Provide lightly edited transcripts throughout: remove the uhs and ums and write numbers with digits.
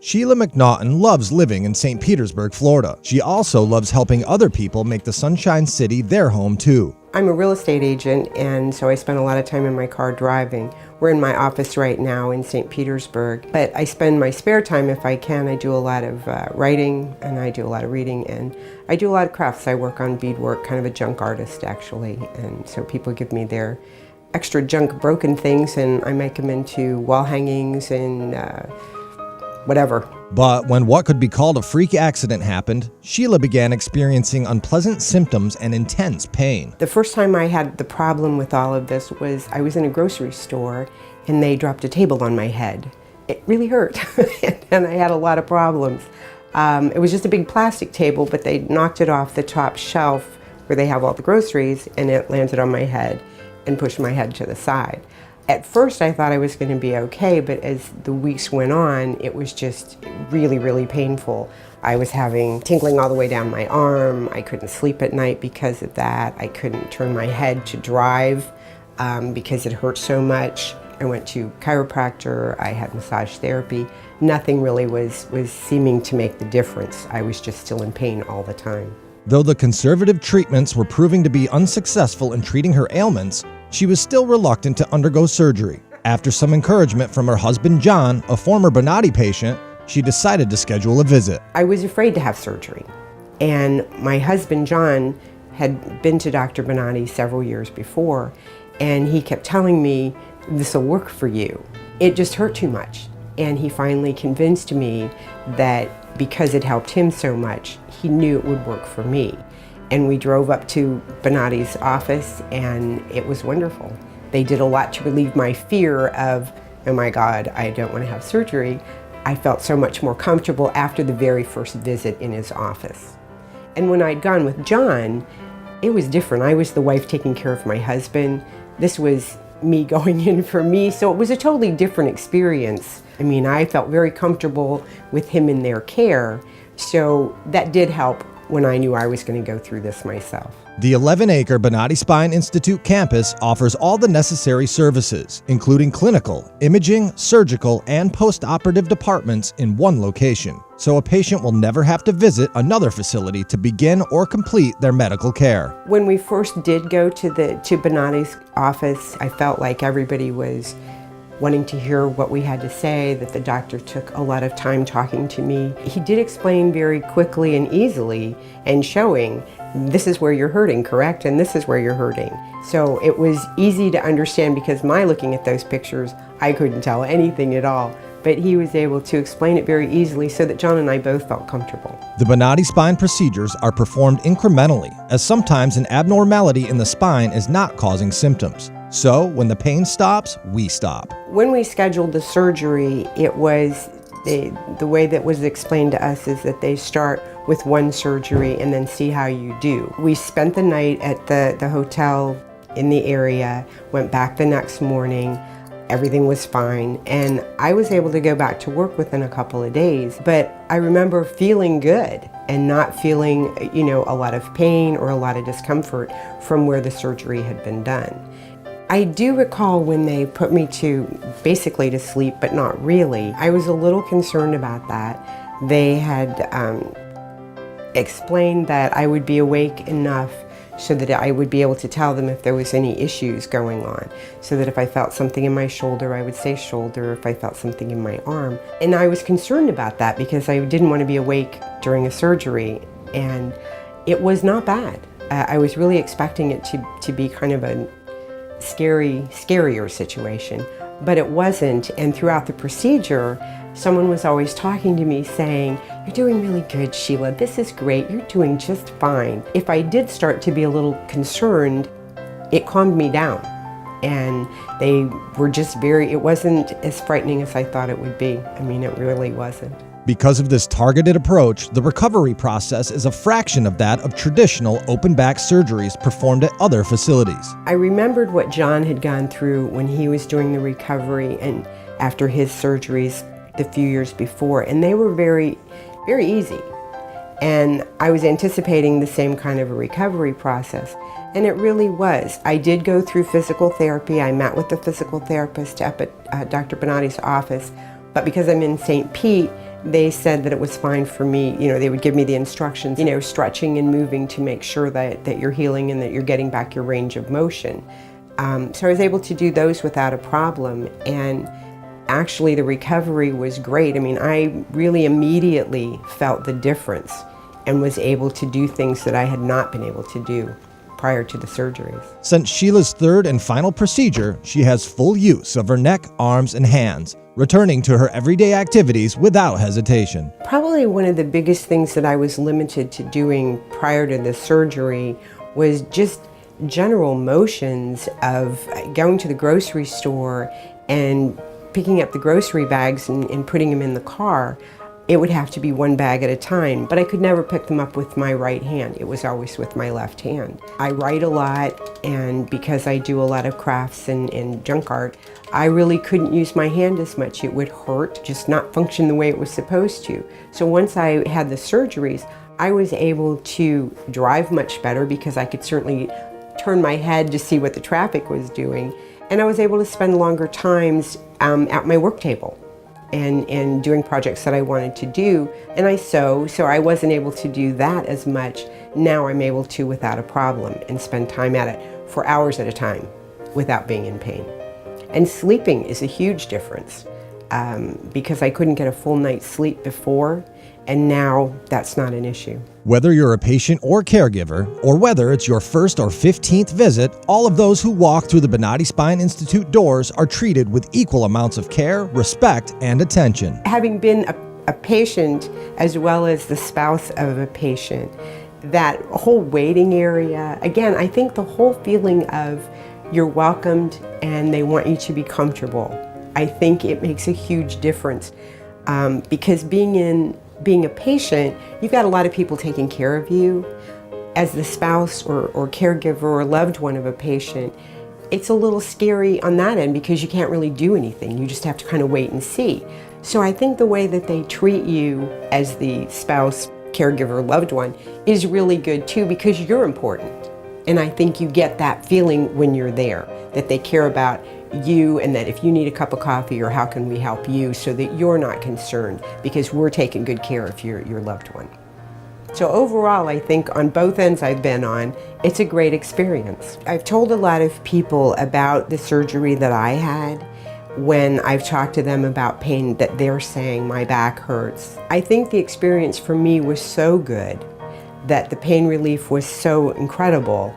Sheila McNaughton loves living in St. Petersburg, Florida. She also loves helping other people make the Sunshine City their home too. I'm a real estate agent, and so I spend a lot of time in my car driving. We're in my office right now in St. Petersburg, but I spend my spare time, if I can, I do a lot of writing, and I do a lot of reading, and I do a lot of crafts. I work on beadwork, kind of a junk artist actually, and so people give me their extra junk broken things, and I make them into wall hangings and whatever. But when what could be called a freak accident happened, Sheila began experiencing unpleasant symptoms and intense pain. The first time I had the problem with all of this was I was in a grocery store and they dropped a table on my head. It really hurt and I had a lot of problems. It was just a big plastic table, but they knocked it off the top shelf where they have all the groceries, and it landed on my head and pushed my head to the side. At first I thought I was going to be okay, but as the weeks went on, it was just really, really painful. I was having tingling all the way down my arm. I couldn't sleep at night because of that. I couldn't turn my head to drive because it hurt so much. I went to chiropractor, I had massage therapy. Nothing really was seeming to make the difference. I was just still in pain all the time. Though the conservative treatments were proving to be unsuccessful in treating her ailments, she was still reluctant to undergo surgery. After some encouragement from her husband John, a former Bonati patient, she decided to schedule a visit. I was afraid to have surgery, and my husband John had been to Dr. Bonati several years before, and he kept telling me, "This will work for you." It just hurt too much, and he finally convinced me that because it helped him so much, he knew it would work for me. And we drove up to Bonati's office, and it was wonderful. They did a lot to relieve my fear of, oh my God, I don't want to have surgery. I felt so much more comfortable after the very first visit in his office. And when I'd gone with John, it was different. I was the wife taking care of my husband. This was me going in for me, so it was a totally different experience. I mean, I felt very comfortable with him in their care, so that did help when I knew I was going to go through this myself. The 11-acre Bonati Spine Institute campus offers all the necessary services, including clinical, imaging, surgical, and post-operative departments in one location, so a patient will never have to visit another facility to begin or complete their medical care. When we first did go to Bonati's office, I felt like everybody was wanting to hear what we had to say, that the doctor took a lot of time talking to me. He did explain very quickly and easily and showing, this is where you're hurting, correct? And this is where you're hurting. So it was easy to understand because my looking at those pictures, I couldn't tell anything at all. But he was able to explain it very easily so that John and I both felt comfortable. The Bonati spine procedures are performed incrementally, as sometimes an abnormality in the spine is not causing symptoms. So when the pain stops, we stop. When we scheduled the surgery, it was the way that was explained to us is that they start with one surgery and then see how you do. We spent the night at the hotel in the area, went back the next morning. Everything was fine, and I was able to go back to work within a couple of days. But I remember feeling good and not feeling, a lot of pain or a lot of discomfort from where the surgery had been done. I do recall when they put me basically to sleep, but not really. I was a little concerned about that. They had explained that I would be awake enough so that I would be able to tell them if there was any issues going on. So that if I felt something in my shoulder, I would say shoulder, if I felt something in my arm. And I was concerned about that because I didn't want to be awake during a surgery, and it was not bad. I was really expecting it to be kind of a scarier situation, but it wasn't. And throughout the procedure, someone was always talking to me saying, "You're doing really good, Sheila. This is great. You're doing just fine." If I did start to be a little concerned, it calmed me down. And they were just it wasn't as frightening as I thought it would be. I mean, it really wasn't. Because of this targeted approach, the recovery process is a fraction of that of traditional open back surgeries performed at other facilities. I remembered what John had gone through when he was doing the recovery and after his surgeries the few years before, and they were very, very easy. And I was anticipating the same kind of a recovery process, and it really was. I did go through physical therapy. I met with the physical therapist up at Dr. Bonati's office, but because I'm in St. Pete, They said that it was fine for me. They would give me the instructions, stretching and moving to make sure that you're healing and that you're getting back your range of motion. So I was able to do those without a problem, and actually the recovery was great. I really immediately felt the difference and was able to do things that I had not been able to do prior to the surgeries. Since Sheila's third and final procedure, she has full use of her neck, arms, and hands, returning to her everyday activities without hesitation. Probably one of the biggest things that I was limited to doing prior to the surgery was just general motions of going to the grocery store and picking up the grocery bags and putting them in the car. It would have to be one bag at a time, but I could never pick them up with my right hand. It was always with my left hand. I write a lot, and because I do a lot of crafts and junk art, I really couldn't use my hand as much. It would hurt, just not function the way it was supposed to. So once I had the surgeries, I was able to drive much better because I could certainly turn my head to see what the traffic was doing. And I was able to spend longer times at my work table and doing projects that I wanted to do. And I sew, so I wasn't able to do that as much. Now I'm able to without a problem and spend time at it for hours at a time without being in pain. And sleeping is a huge difference because I couldn't get a full night's sleep before, and now that's not an issue. Whether you're a patient or caregiver, or whether it's your first or 15th visit, all of those who walk through the Bonati Spine Institute doors are treated with equal amounts of care, respect, and attention. Having been a patient as well as the spouse of a patient, that whole waiting area, again, I think the whole feeling of you're welcomed and they want you to be comfortable, I think it makes a huge difference because being a patient, you've got a lot of people taking care of you. As the spouse or caregiver or loved one of a patient, it's a little scary on that end because you can't really do anything. You just have to kind of wait and see. So I think the way that they treat you as the spouse, caregiver, loved one is really good too because you're important. And I think you get that feeling when you're there, that they care about you and that if you need a cup of coffee or how can we help you so that you're not concerned because we're taking good care of your loved one. So overall, I think on both ends I've been on, it's a great experience. I've told a lot of people about the surgery that I had when I've talked to them about pain that they're saying my back hurts. I think the experience for me was so good that the pain relief was so incredible,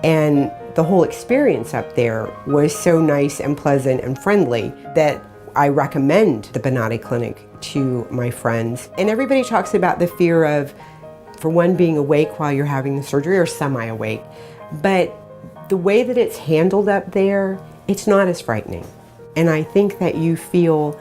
and the whole experience up there was so nice and pleasant and friendly that I recommend the Bonati Clinic to my friends. And everybody talks about the fear of, for one, being awake while you're having the surgery or semi-awake, but the way that it's handled up there, it's not as frightening. And I think that you feel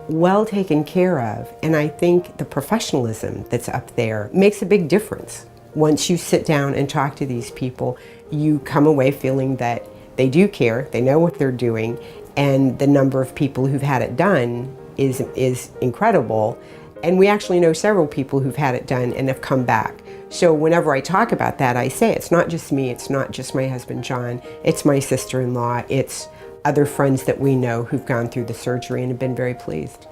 well taken care of, and I think the professionalism that's up there makes a big difference. Once you sit down and talk to these people, you come away feeling that they do care, they know what they're doing, and the number of people who've had it done is incredible. And we actually know several people who've had it done and have come back. So whenever I talk about that, I say it's not just me, it's not just my husband John, it's my sister-in-law, it's other friends that we know who've gone through the surgery and have been very pleased.